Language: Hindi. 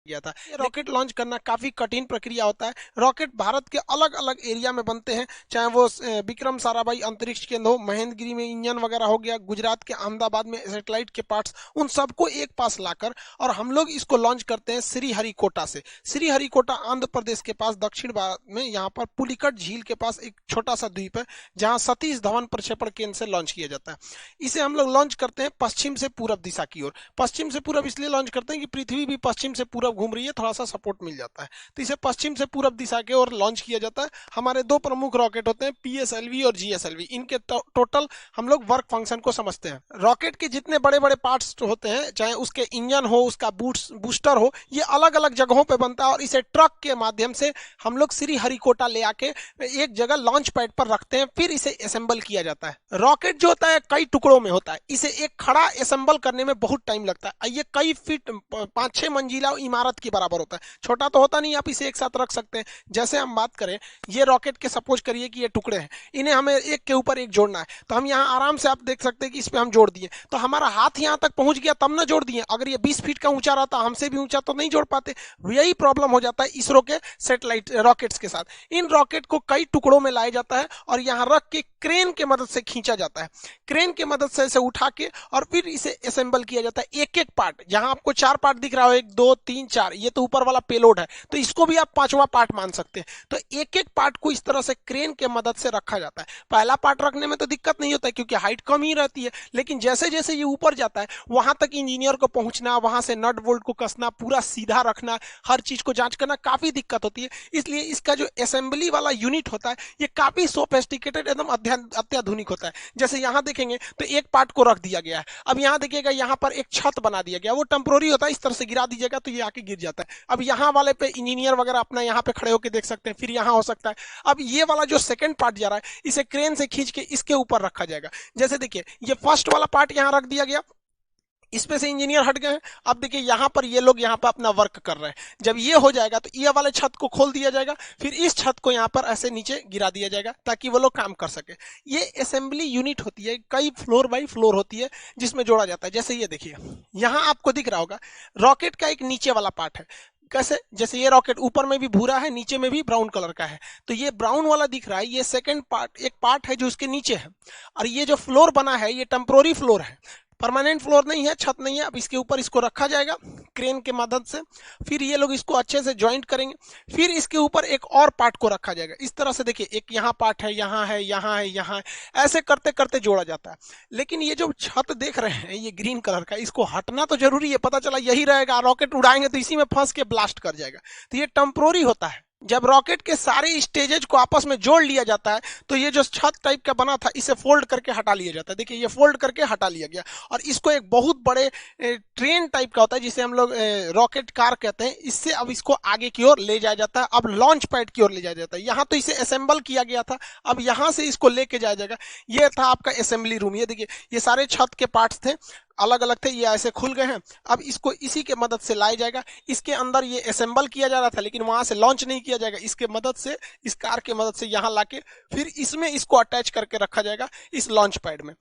गया था। रॉकेट लॉन्च करना काफी कठिन प्रक्रिया होता है। रॉकेट भारत के अलग अलग एरिया में बनते हैं, चाहे वो विक्रम साराभाई अंतरिक्ष केंद्र हो, महेंद्रगिरी में इंजन वगैरह हो गया, गुजरात के अहमदाबाद में सैटेलाइट के पार्ट्स, उन सबको एक पास लाकर और हम लोग इसको लॉन्च करते हैं श्रीहरिकोटा से। श्रीहरिकोटा आंध्र प्रदेश के पास दक्षिण भारत में, यहाँ पर पुलिकट झील के पास एक छोटा सा द्वीप है जहां सतीश धवन प्रक्षेपण केंद्र से लॉन्च किया जाता है। इसे हम लोग लॉन्च करते हैं पश्चिम से पूरब दिशा की ओर। पश्चिम से पूरब इसलिए लॉन्च करते हैं कि पृथ्वी भी पश्चिम से पूरब घूम रही है, थोड़ा सा सपोर्ट मिल जाता है, तो इसे पश्चिम से पूरब दिशा के ओर लॉन्च किया जाता है। हमारे दो प्रमुख रॉकेट होते हैं, पीएसएलवी और जीएसएलवी। इनके टोटल हम लोग वर्क फंक्शन को समझते हैं। रॉकेट के जितने बड़े बड़े पार्ट्स होते हैं, चाहे उसके इंजन हो, उसका बूस्टर हो, ये अलग अलग जगहों पे बनता है और इसे ट्रक के माध्यम से हम लोग श्रीहरिकोटा ले आके एक जगह लॉन्च पैड पर रखते हैं, फिर इसे असेंबल किया जाता है। रॉकेट जो होता है कई टुकड़ों में होता है, इसे एक खड़ा असेंबल करने में बहुत टाइम लगता है। ये कई फीट 5-6 मंजिला इमारत के बराबर होता है, छोटा तो होता नहीं, आप इसे एक साथ रख सकते हैं। जैसे हम बात करें, ये रॉकेट के सपोज करिए कि ये टुकड़े हैं, इन्हें हमें एक के ऊपर एक जोड़ना है, तो हम यहाँ आराम से आप देख सकते हैं कि इस पे हम जोड़ दिए, तो हमारा हाथ यहाँ तक पहुंच गया तब ना जोड़ दिए। अगर ये 20 फीट का ऊंचा रहता, हमसे भी ऊंचा, तो नहीं जोड़ पाते। यही प्रॉब्लम हो जाता है इसरो के सैटेलाइट रॉकेट्स के साथ। इन रॉकेट को कई टुकड़ों में लाया जाता है और यहाँ रख के क्रेन के मदद से खींचा जाता है। क्रेन के मदद से इसे उठा के और फिर इसे असेंबल किया जाता है। एक एक पार्ट, जहां आपको 4 पार्ट दिख रहा हो, 1 2 3 4, ये तो ऊपर वाला पेलोड है, तो इसको भी आप 5वां पार्ट मान सकते हैं। तो एक एक पार्ट को इस तरह से क्रेन के मदद से रखा जाता है। पहला पार्ट रखने में तो दिक्कत नहीं होता है क्योंकि हाइट कम ही रहती है, लेकिन जैसे जैसे ये ऊपर जाता है वहां तक इंजीनियर को पहुंचना, वहां से नट बोल्ट को कसना, पूरा सीधा रखना, हर चीज को जांच करना काफी दिक्कत होती है। इसलिए इसका जो असेंबली वाला यूनिट होता है ये काफी सोफिस्टिकेटेड, एकदम अत्याधुनिक होता है। जैसे यहाँ देखेंगे तो एक पार्ट को रख दिया गया है। अब यहाँ देखिएगा, यहाँ पर एक छत बना दिया गया, वो टेम्पोररी होता है, इस तरह से गिरा दीजिएगा तो ये आके गिर जाता है। अब यहाँ वाले पे इंजीनियर वगैरह अपना यहाँ पे खड़े होकर देख सकते हैं, फिर यहाँ हो सकता है। अब ये वाला जो सेकंड पार्ट जा रहा है, इसे क्रेन से खींच के इसके ऊपर रखा जाएगा। जैसे देखिए, ये फर्स्ट वाला पार्ट यहाँ रख दिया गया, इसमें से इंजीनियर हट गए हैं। अब देखिए यहाँ पर ये लोग यहाँ पर अपना वर्क कर रहे हैं। जब ये हो जाएगा तो ये वाले छत को खोल दिया जाएगा, फिर इस छत को यहाँ पर ऐसे नीचे गिरा दिया जाएगा ताकि वो लोग काम कर सके। ये असेंबली यूनिट होती है, कई फ्लोर बाई फ्लोर होती है जिसमें जोड़ा जाता है। जैसे ये देखिए, यहाँ आपको दिख रहा होगा रॉकेट का एक नीचे वाला पार्ट है। कैसे? जैसे ये रॉकेट ऊपर में भी भूरा है, नीचे में भी ब्राउन कलर का है, तो ये ब्राउन वाला दिख रहा है, ये सेकंड पार्ट, एक पार्ट है जो उसके नीचे है। और ये जो फ्लोर बना है ये टेम्पोररी फ्लोर है, परमानेंट फ्लोर नहीं है, छत नहीं है। अब इसके ऊपर इसको रखा जाएगा क्रेन के मदद से, फिर ये लोग इसको अच्छे से ज्वाइंट करेंगे, फिर इसके ऊपर एक और पार्ट को रखा जाएगा। इस तरह से देखिए, एक यहाँ पार्ट है, यहाँ है, यहाँ है, यहाँ है, ऐसे करते करते जोड़ा जाता है। लेकिन ये जो छत देख रहे हैं ये ग्रीन कलर का, इसको हटना तो जरूरी है, पता चला यही रहेगा, रॉकेट उड़ाएंगे तो इसी में फंस के ब्लास्ट कर जाएगा, तो ये टेम्पोररी होता है। जब रॉकेट के सारे स्टेजेज को आपस में जोड़ लिया जाता है तो ये जो छत टाइप का बना था इसे फोल्ड करके हटा लिया जाता है। देखिए, ये फोल्ड करके हटा लिया गया और इसको एक बहुत बड़े ट्रेन टाइप का होता है जिसे हम लोग रॉकेट कार कहते हैं, इससे अब इसको आगे की ओर ले जाया जाता है। अब लॉन्च पैड की ओर ले जाया जाता है। यहाँ तो इसे असेंबल किया गया था, अब यहाँ से इसको लेके जाया जाएगा। ये था आपका असेंबली रूम। ये देखिए, ये सारे छत के पार्ट्स थे, अलग अलग थे, ये ऐसे खुल गए हैं। अब इसको इसी के मदद से लाया जाएगा। इसके अंदर ये असेंबल किया जा रहा था लेकिन वहां से लॉन्च नहीं किया जाएगा, इसके मदद से, इस कार के मदद से यहाँ लाके फिर इसमें इसको अटैच करके रखा जाएगा इस लॉन्च पैड में।